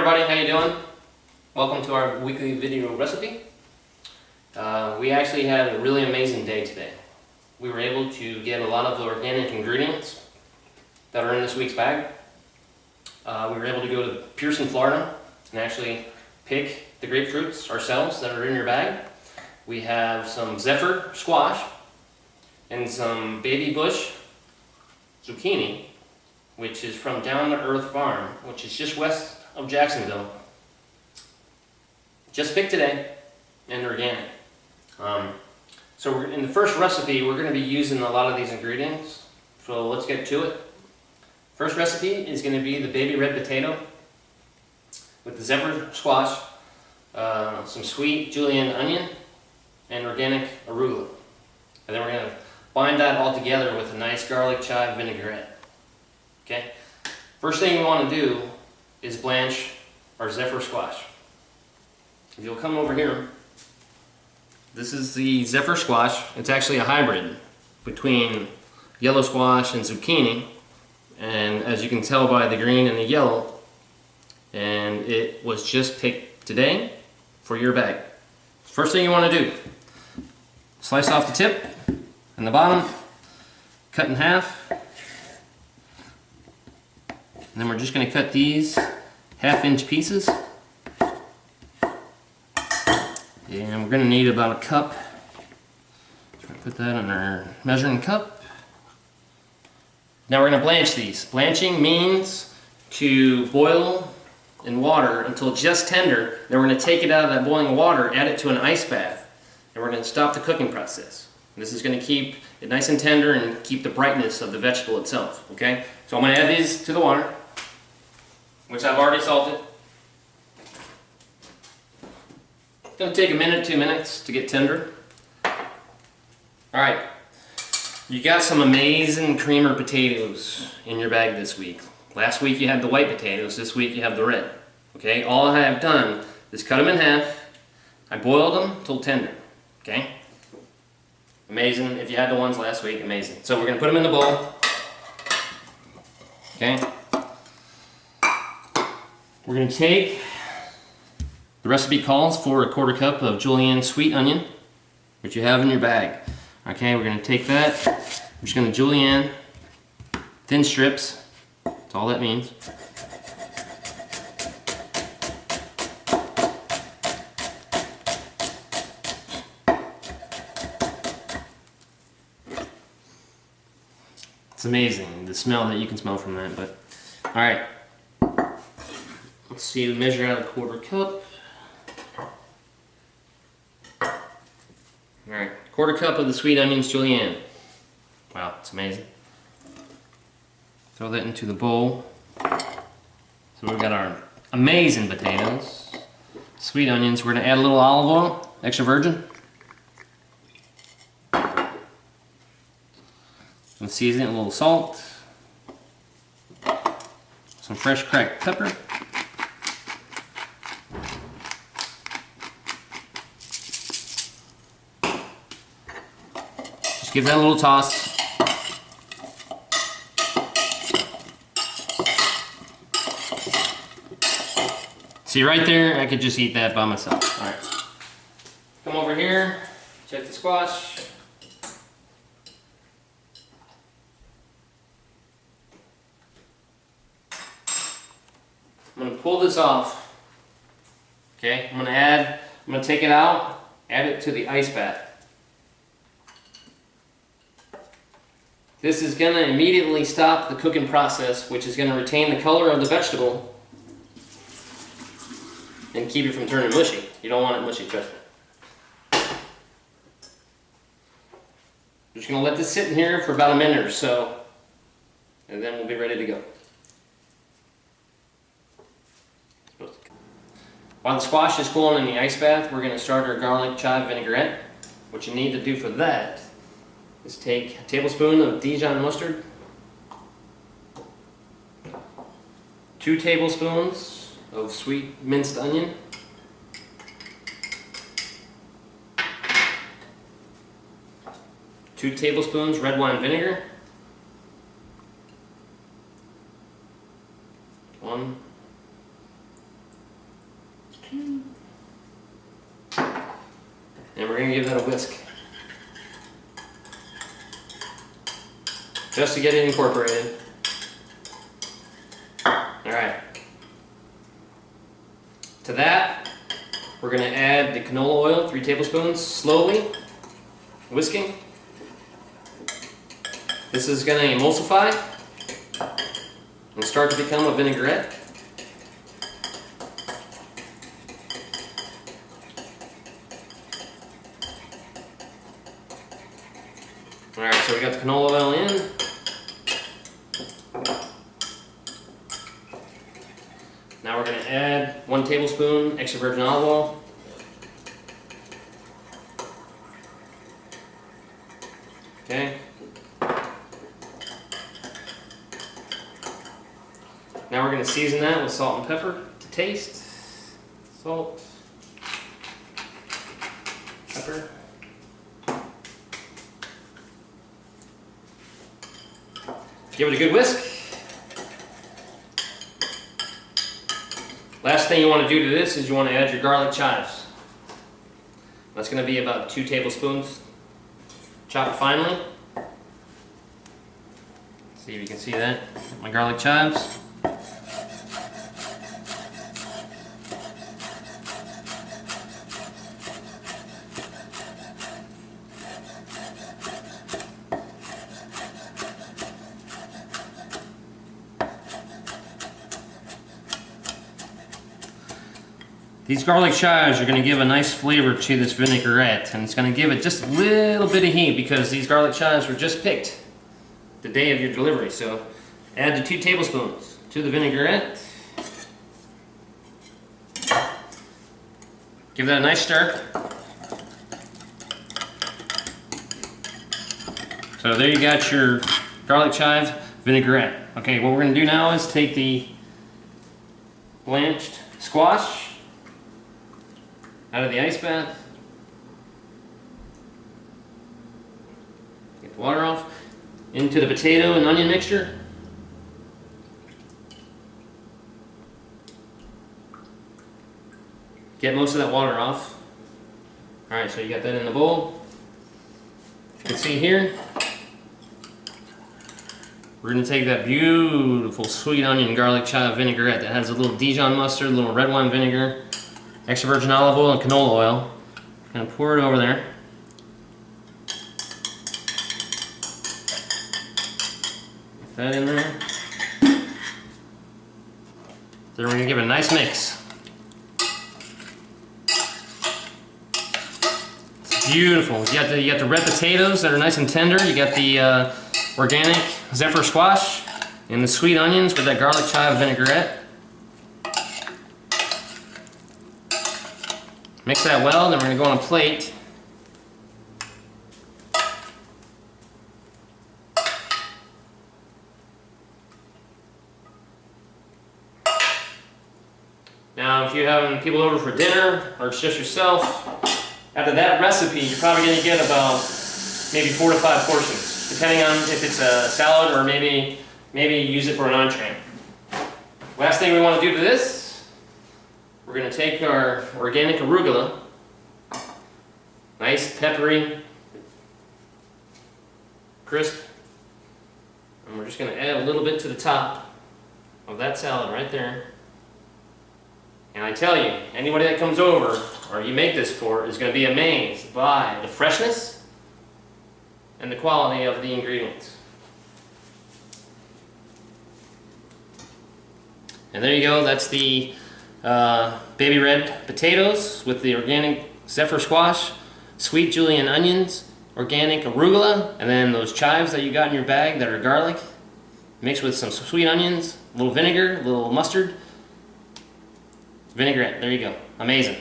everybody, how you doing? Welcome to our weekly video recipe. We actually had a really amazing day today. We were able to get a lot of the organic ingredients that are in this week's bag. We were able to go to Pearson, Florida and actually pick the grapefruits ourselves that are in your bag. We have some Zephyr squash and some baby bush zucchini, which is from Down to Earth Farm, which is just west of Jacksonville. Just picked today and organic. So in the first recipe, we're going to be using a lot of these ingredients. So let's get to it. First recipe is going to be the baby red potato with the Zephyr squash, some sweet julienne onion, and organic arugula. And then we're going to bind that all together with a nice garlic chive vinaigrette. Okay? First thing we want to do is blanch our Zephyr squash. If you'll come over here, this is the Zephyr squash. It's actually a hybrid between yellow squash and zucchini, and as you can tell by the green and the yellow, and it was just picked today for your bag. First thing you want to do, slice off the tip and the bottom, cut in half, and then we're just going to cut these half-inch pieces. And we're going to need about a cup. So we're going to put that in our measuring cup. Now we're going to blanch these. Blanching means to boil in water until just tender. Then we're going to take it out of that boiling water, add it to an ice bath, and we're going to stop the cooking process. This is going to keep it nice and tender and keep the brightness of the vegetable itself. Okay? So I'm going to add these to the water, which I've already salted. It's going to take a minute, 2 minutes to get tender. Alright, you got some amazing creamer potatoes in your bag this week. Last week you had the white potatoes, this week you have the red. Okay, all I have done is cut them in half. I boiled them till tender. Okay, amazing. If you had the ones last week, amazing. So we're going to put them in the bowl. Okay, we're going to take, the recipe calls for a 1/4 cup of julienne sweet onion, which you have in your bag. Okay, we're going to take that, we're just going to julienne, thin strips, that's all that means. It's amazing, the smell that you can smell from that, but alright. Let's see, we measure out a 1/4 cup. Alright, 1/4 cup of the sweet onions julienne. Wow, it's amazing. Throw that into the bowl. So we've got our amazing potatoes, sweet onions. We're going to add a little olive oil, extra virgin. And season it, a little salt. Some fresh cracked pepper. Give that a little toss. See right there, I could just eat that by myself. Alright. Come over here, check the squash. I'm going to pull this off. Okay, I'm going to take it out, add it to the ice bath. This is going to immediately stop the cooking process, which is going to retain the color of the vegetable and keep it from turning mushy. You don't want it mushy, trust me. I'm just going to let this sit in here for about a minute or so, and then we'll be ready to go. While the squash is cooling in the ice bath, we're going to start our garlic chive vinaigrette. What you need to do for that is take a tablespoon of Dijon mustard, 2 tablespoons of sweet minced onion, 2 tablespoons red wine vinegar, 1, And we're going to give that a whisk. Just to get it incorporated. Alright. To that, we're going to add the canola oil, 3 tablespoons, slowly, whisking. This is going to emulsify and start to become a vinaigrette. Alright, so we got the canola oil in. Now we're going to add 1 tablespoon extra virgin olive oil. Okay. Now we're going to season that with salt and pepper to taste. Salt, pepper. Give it a good whisk. Last thing you want to do to this is you want to add your garlic chives. That's going to be about 2 tablespoons. Chopped finely. See if you can see that. My garlic chives. These garlic chives are going to give a nice flavor to this vinaigrette, and it's going to give it just a little bit of heat because these garlic chives were just picked the day of your delivery. So add the 2 tablespoons to the vinaigrette. Give that a nice stir. So there you got your garlic chives vinaigrette. Okay, what we're going to do now is take the blanched squash out of the ice bath. Get the water off. Into the potato and onion mixture. Get most of that water off. Alright, so you got that in the bowl. You can see here, we're going to take that beautiful sweet onion garlic chive vinaigrette that has a little Dijon mustard, a little red wine vinegar, extra virgin olive oil, and canola oil. I'm going to pour it over there. Get that in there. Then we're going to give it a nice mix. It's beautiful. You got the red potatoes that are nice and tender. You got the organic Zephyr squash and the sweet onions with that garlic chive vinaigrette. Mix that well, then we're going to go on a plate. Now, if you're having people over for dinner, or it's just yourself, after that recipe, you're probably going to get about maybe 4 to 5 portions, depending on if it's a salad or maybe use it for an entree. Last thing we want to do to this, we're going to take our organic arugula, nice peppery, crisp, and we're just going to add a little bit to the top of that salad right there. And I tell you, anybody that comes over or you make this for is going to be amazed by the freshness and the quality of the ingredients. And there you go, that's the baby red potatoes with the organic Zephyr squash, sweet julienne onions, organic arugula, and then those chives that you got in your bag that are garlic, mixed with some sweet onions, a little vinegar, a little mustard, vinaigrette. There you go. Amazing.